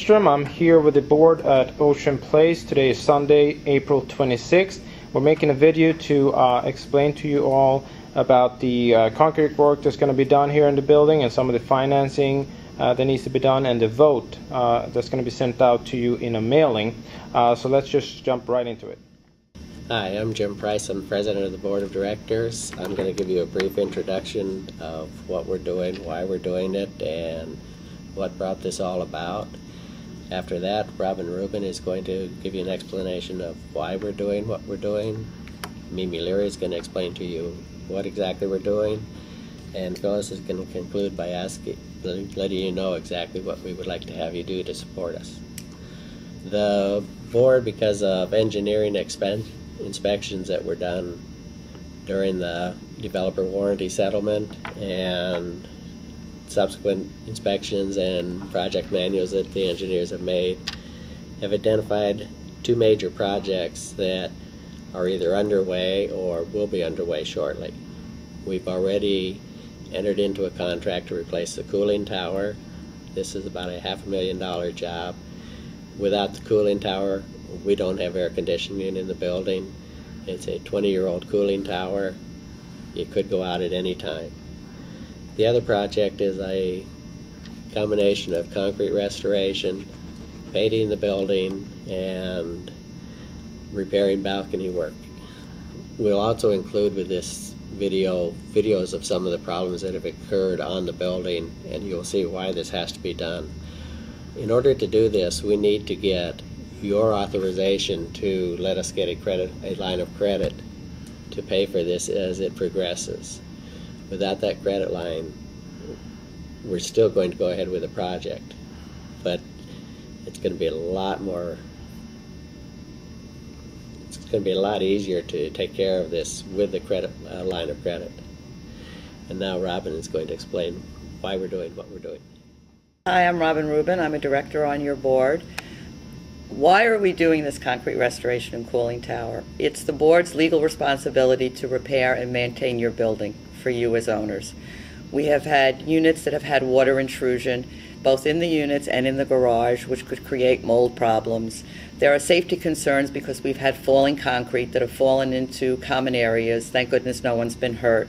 Lindstrom. I'm here with the board at Ocean Place. Today is Sunday, April 26th. We're making a video to explain to you all about the concrete work that's going to be done here in the building and some of the financing that needs to be done, and the vote that's going to be sent out to you in a mailing. So let's just jump right into it. Hi, I'm Jim Price. I'm president of the board of directors. I'm going to give you a brief introduction of what we're doing, why we're doing it, and what brought this all about. After that, Robin Rubin is going to give you an explanation of why we're doing what we're doing. Mimi Leary is going to explain to you what exactly we're doing, and Phyllis is going to conclude by letting you know exactly what we would like to have you do to support us. The board, because of engineering inspections that were done during the developer warranty settlement and subsequent inspections and project manuals that the engineers have made, have identified two major projects that are either underway or will be underway shortly. We've already entered into a contract to replace the cooling tower. This is about a $500,000 job. Without the cooling tower, we don't have air conditioning in the building. It's a 20-year-old cooling tower. It could go out at any time. The other project is a combination of concrete restoration, painting the building, and repairing balcony work. We'll also include with this videos of some of the problems that have occurred on the building, and you'll see why this has to be done. In order to do this, we need to get your authorization to let us get a line of credit to pay for this as it progresses. Without that credit line, we're still going to go ahead with the project, but it's going to be a lot easier to take care of this with the line of credit. And now Robin is going to explain why we're doing what we're doing. Hi, I'm Robin Rubin. I'm a director on your board. Why are we doing this concrete restoration and cooling tower? It's the board's legal responsibility to repair and maintain your building for you as owners. We have had units that have had water intrusion, both in the units and in the garage, which could create mold problems. There are safety concerns because we've had falling concrete that have fallen into common areas. Thank goodness no one's been hurt.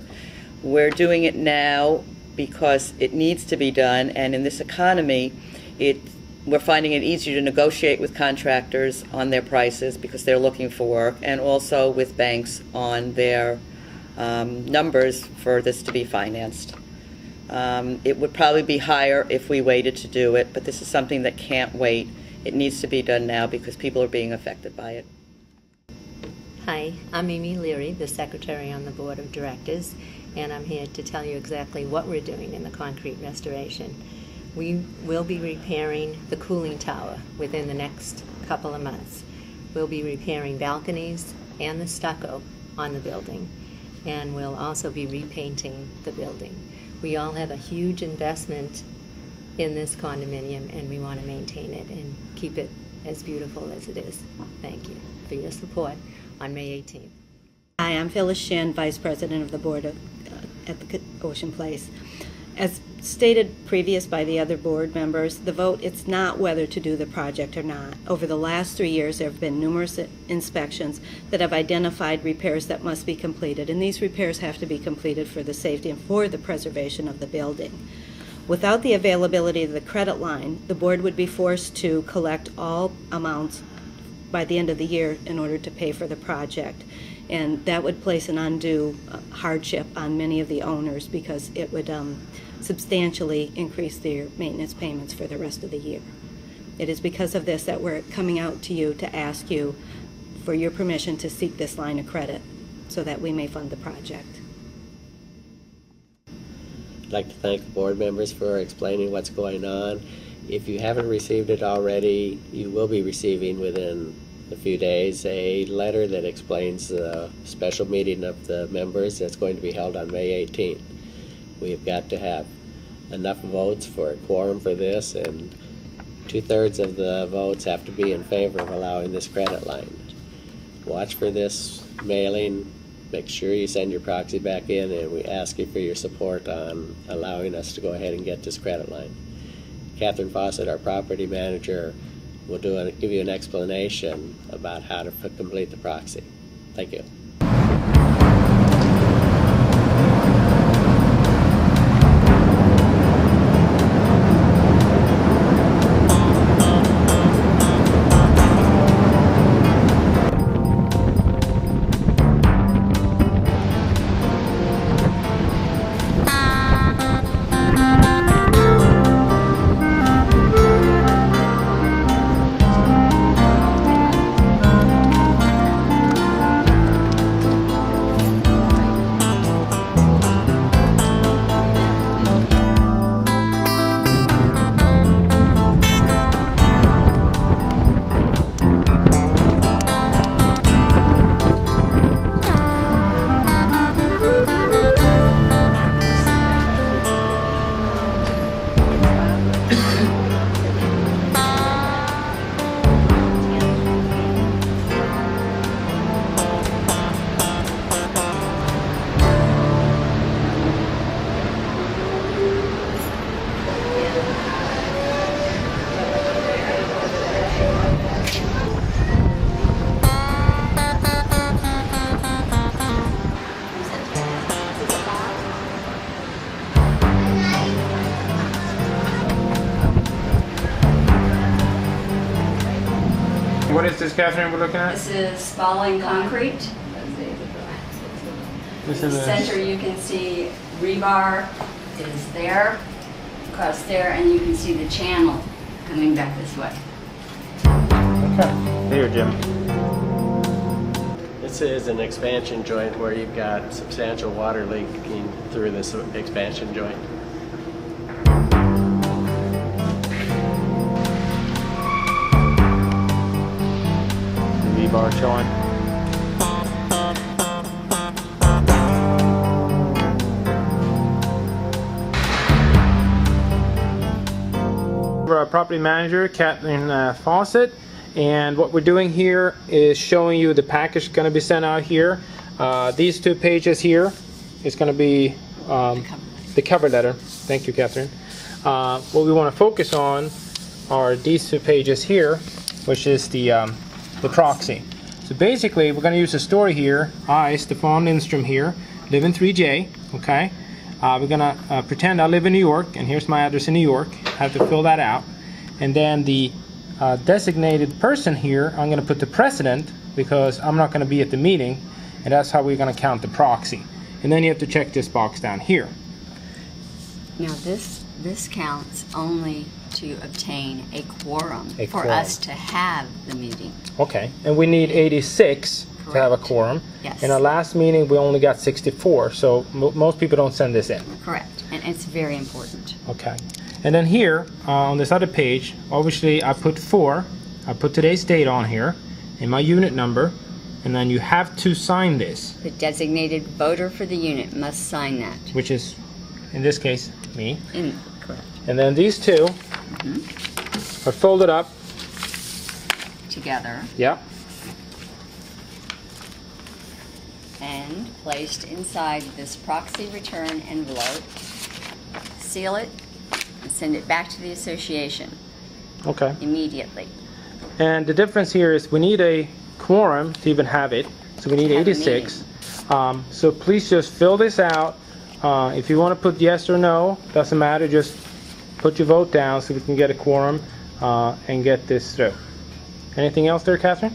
We're doing it now because it needs to be done, and in this economy, we're finding it easier to negotiate with contractors on their prices because they're looking for work, and also with banks on their numbers for this to be financed. It would probably be higher if we waited to do it, but this is something that can't wait. It needs to be done now because people are being affected by it. Hi, I'm Mimi Leary, the secretary on the board of directors, and I'm here to tell you exactly what we're doing in the concrete restoration. We will be repairing the cooling tower within the next couple of months. We'll be repairing balconies and the stucco on the building, and we'll also be repainting the building. We all have a huge investment in this condominium, and we want to maintain it and keep it as beautiful as it is. Thank you for your support on May 18th. Hi, I'm Phyllis Shin, Vice President of the Board at the Ocean Place. As stated previous by the other board members, the vote, it's not whether to do the project or not. Over the last 3 years, there have been numerous inspections that have identified repairs that must be completed, and these repairs have to be completed for the safety and for the preservation of the building. Without the availability of the credit line, the board would be forced to collect all amounts by the end of the year in order to pay for the project. And that would place an undue hardship on many of the owners because it would substantially increase their maintenance payments for the rest of the year. It is because of this that we're coming out to you to ask you for your permission to seek this line of credit so that we may fund the project. I'd like to thank the board members for explaining what's going on. If you haven't received it already, you will be receiving within a few days a letter that explains the special meeting of the members that's going to be held on May 18th. We have got to have enough votes for a quorum for this, and 2/3 of the votes have to be in favor of allowing this credit line. Watch for this mailing. Make sure you send your proxy back in, and we ask you for your support on allowing us to go ahead and get this credit line. Catherine Fawcett, our property manager, will give you an explanation about how to complete the proxy. Thank you. What is this, Catherine, we're looking at? This is Spalding Concrete. This In is the center you can see rebar is there, across there, and you can see the channel coming back this way. Okay. Here, Jim. This is an expansion joint where you've got substantial water leaking through this expansion joint. Rebar showing. Our property manager, Catherine Fawcett, and what we're doing here is showing you the package going to be sent out here. These 2 pages here is going to be the cover letter. Thank you, Catherine. What we want to focus on are these 2 pages here, which is the proxy. So basically, we're going to use a story here. I, Stefan Lindstrom here, live in 3J. Okay. We're gonna pretend I live in New York, and here's my address in New York. I have to fill that out, and then the designated person here, I'm gonna put the president because I'm not gonna be at the meeting, and that's how we're gonna count the proxy. And then you have to check this box down here. Now this counts only to obtain a quorum A for quorum. us to have the meeting. Okay, and we need 86 to have a Correct. quorum. Yes. In our last meeting, we only got 64, so most people don't send this in. Correct, and it's very important. Okay, and then here on this other page, obviously I put 4. I put today's date on here and my unit number, and then you have to sign this, The designated voter for the unit must sign that. which is in this case me. Correct. And then these 2 are folded up. Together Yep. and placed inside this proxy return envelope. Seal it and send it back to the association Okay. immediately. And the difference here is we need a quorum to even have it, so we need Have a 86. So please just fill this out. If you want to put yes or no, doesn't matter. Just put your vote down so we can get a quorum and get this through. Anything else there, Catherine?